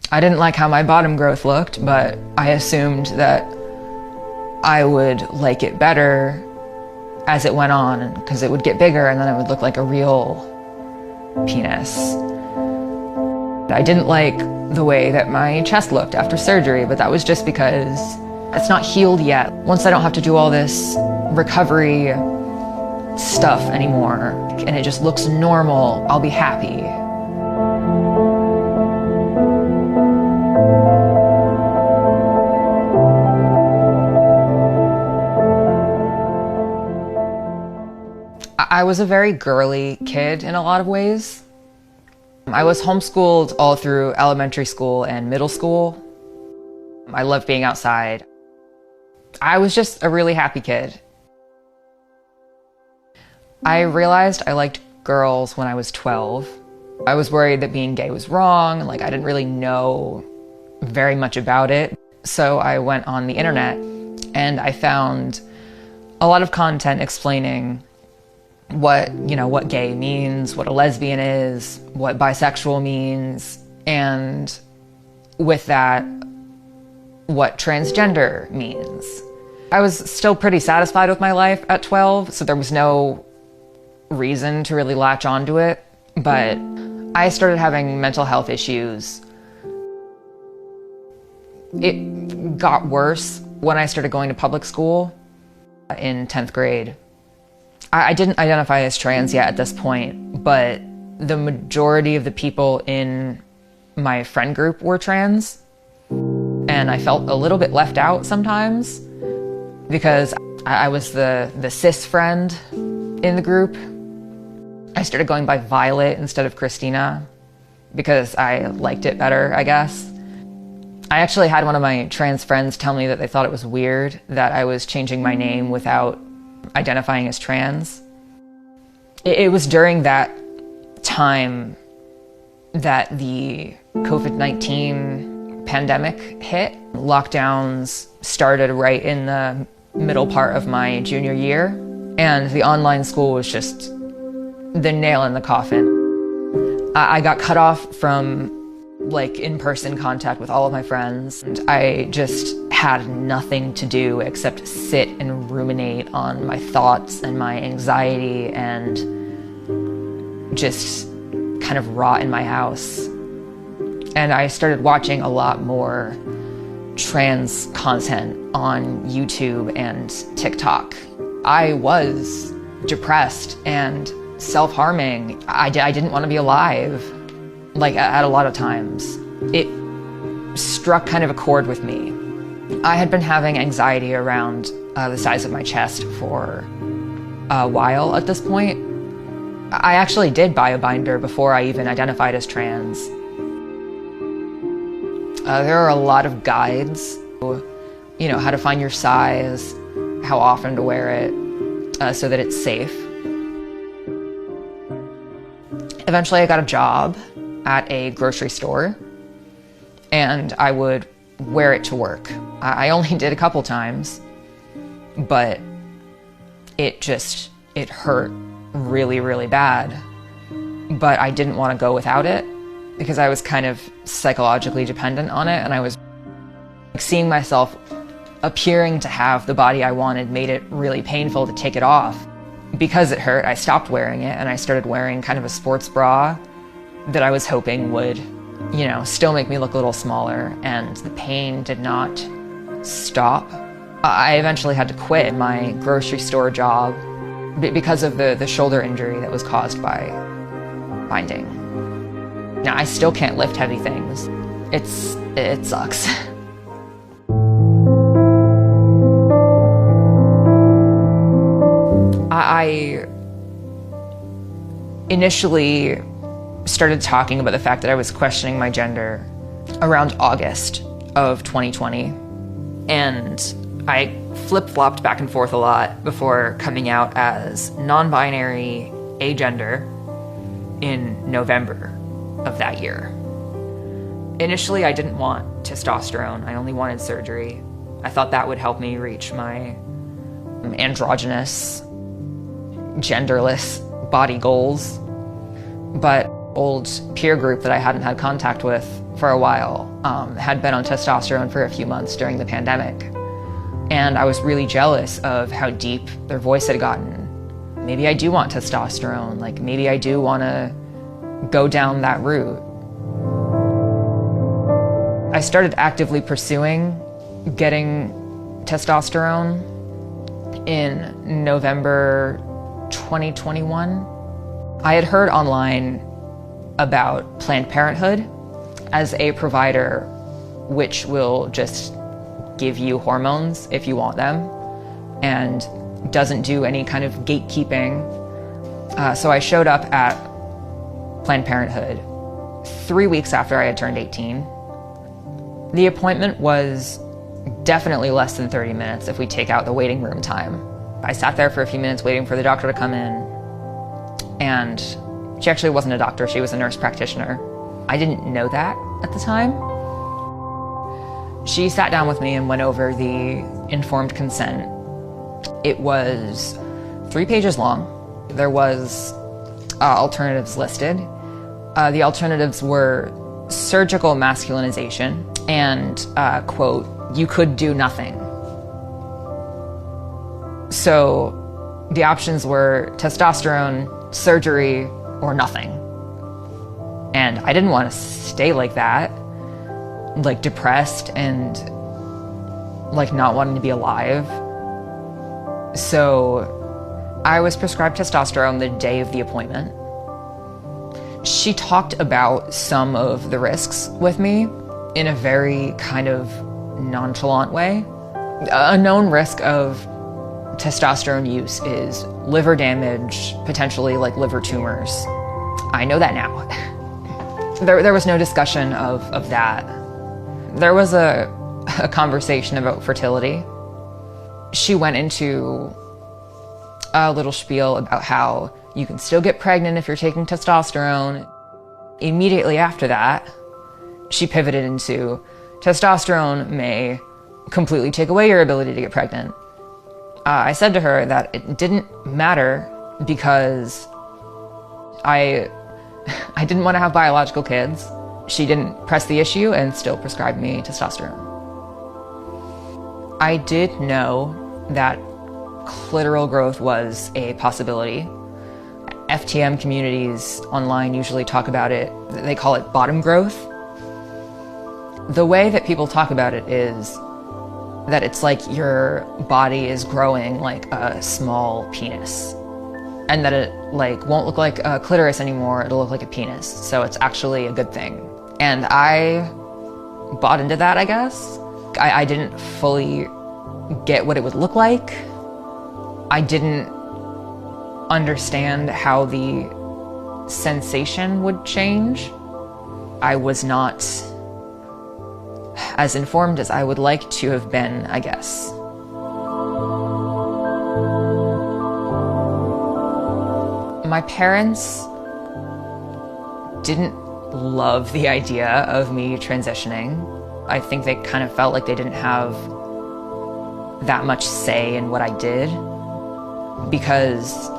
I didn't like how my bottom growth looked, but I assumed that I would like it better as it went on, because it would get bigger and then it would look like a real penis. I didn't like the way that my chest looked after surgery, but that was just because it's not healed yet. Once I don't have to do all this recovery stuff anymore and it just looks normal, I'll be happy. I was a very girly kid in a lot of ways. I was homeschooled all through elementary school and middle school. I loved being outside. I was just a really happy kid. I realized I liked girls when I was 12. I was worried that being gay was wrong, like I didn't really know very much about it. So I went on the internet and I found a lot of content explaining what gay means, what a lesbian is, what bisexual means, and with that, what transgender means. I was still pretty satisfied with my life at 12, so there was no reason to really latch onto it, but I started having mental health issues. It got worse when I started going to public school in 10th grade. I didn't identify as trans yet at this point, but the majority of the people in my friend group were trans, and I felt a little bit left out sometimes because I was the cis friend in the group. I started going by Violet instead of Christina because I liked it better, I guess. I actually had one of my trans friends tell me that they thought it was weird that I was changing my name without identifying as trans. It was during that time that the COVID-19 pandemic hit. Lockdowns started right in the middle part of my junior year, and the online school was just the nail in the coffin. I got cut off from in-person contact with all of my friends, and I just had nothing to do except sit and ruminate on my thoughts and my anxiety and just kind of rot in my house. And I started watching a lot more trans content on YouTube and TikTok. I was depressed and self-harming. I didn't want to be alive, at a lot of times. It struck kind of a chord with me. I had been having anxiety around the size of my chest for a while at this point. I actually did buy a binder before I even identified as trans. There are a lot of guides, how to find your size, how often to wear it, so that it's safe. Eventually I got a job at a grocery store, and I would wear it to work. I only did a couple times, but it hurt really, really bad. But I didn't want to go without it because I was kind of psychologically dependent on it, and I was seeing myself appearing to have the body I wanted made it really painful to take it off. Because it hurt, I stopped wearing it, and I started wearing kind of a sports bra that I was hoping would, still make me look a little smaller, and the pain did not stop. I eventually had to quit my grocery store job because of the shoulder injury that was caused by binding. Now, I still can't lift heavy things. It sucks. I initially started talking about the fact that I was questioning my gender around August of 2020. And I flip-flopped back and forth a lot before coming out as non-binary agender in November of that year. Initially, I didn't want testosterone. I only wanted surgery. I thought that would help me reach my androgynous, genderless body goals. But old peer group that I hadn't had contact with for a while had been on testosterone for a few months during the pandemic. And I was really jealous of how deep their voice had gotten. Maybe I do want testosterone, like maybe I do want to go down that route. I started actively pursuing getting testosterone in November 2021. I had heard online about Planned Parenthood as a provider which will just give you hormones if you want them and doesn't do any kind of gatekeeping. So I showed up at Planned Parenthood 3 weeks after I had turned 18. The appointment was definitely less than 30 minutes if we take out the waiting room time. I sat there for a few minutes waiting for the doctor to come in, and she actually wasn't a doctor, she was a nurse practitioner. I didn't know that at the time. She sat down with me and went over the informed consent. It was 3 pages long. There was alternatives listed. The alternatives were surgical masculinization and, quote, you could do nothing. So the options were testosterone, surgery, or nothing. And I didn't want to stay like that, like depressed and like not wanting to be alive. So I was prescribed testosterone the day of the appointment. She talked about some of the risks with me in a very kind of nonchalant way. A known risk of testosterone use is liver damage, potentially like liver tumors. I know that now. There was no discussion of that. There was a conversation about fertility. She went into a little spiel about how you can still get pregnant if you're taking testosterone. Immediately after that, she pivoted into testosterone may completely take away your ability to get pregnant. I said to her that it didn't matter because I didn't want to have biological kids. She didn't press the issue and still prescribed me testosterone. I did know that clitoral growth was a possibility. FTM communities online usually talk about it, they call it bottom growth. The way that people talk about it is that it's like your body is growing like a small penis, and that it like won't look like a clitoris anymore, it'll look like a penis. So it's actually a good thing. And I bought into that, I guess. I didn't fully get what it would look like. I didn't understand how the sensation would change. I was not as informed as I would like to have been, I guess. My parents didn't love the idea of me transitioning. I think they kind of felt like they didn't have that much say in what I did because,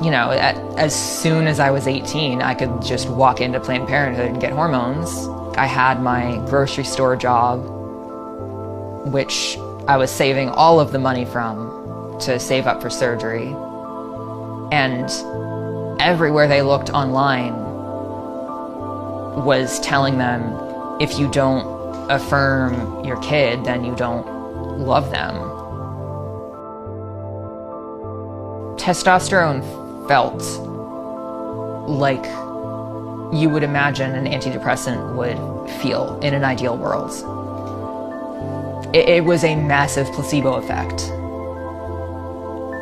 you know, as soon as I was 18, I could just walk into Planned Parenthood and get hormones. I had my grocery store job, which I was saving all of the money from to save up for surgery. And everywhere they looked online was telling them, if you don't affirm your kid, then you don't love them. Testosterone felt like you would imagine an antidepressant would feel in an ideal world. It was a massive placebo effect.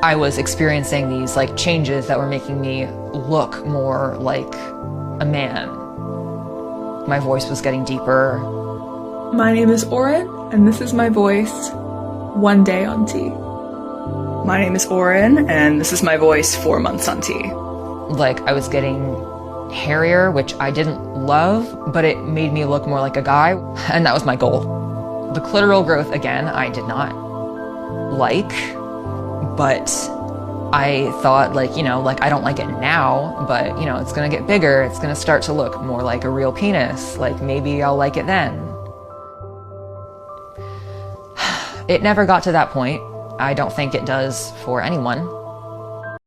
I was experiencing these like changes that were making me look more like a man. My voice was getting deeper. My name is Oren, and this is my voice one day on T. My name is Oren, and this is my voice 4 months on T. Like, I was getting hairier, which I didn't love, but it made me look more like a guy, and that was my goal. The clitoral growth, again, I did not like, but I thought, like, you know, like, I don't like it now, but, you know, it's gonna get bigger. It's gonna start to look more like a real penis. Like, maybe I'll like it then. It never got to that point. I don't think it does for anyone.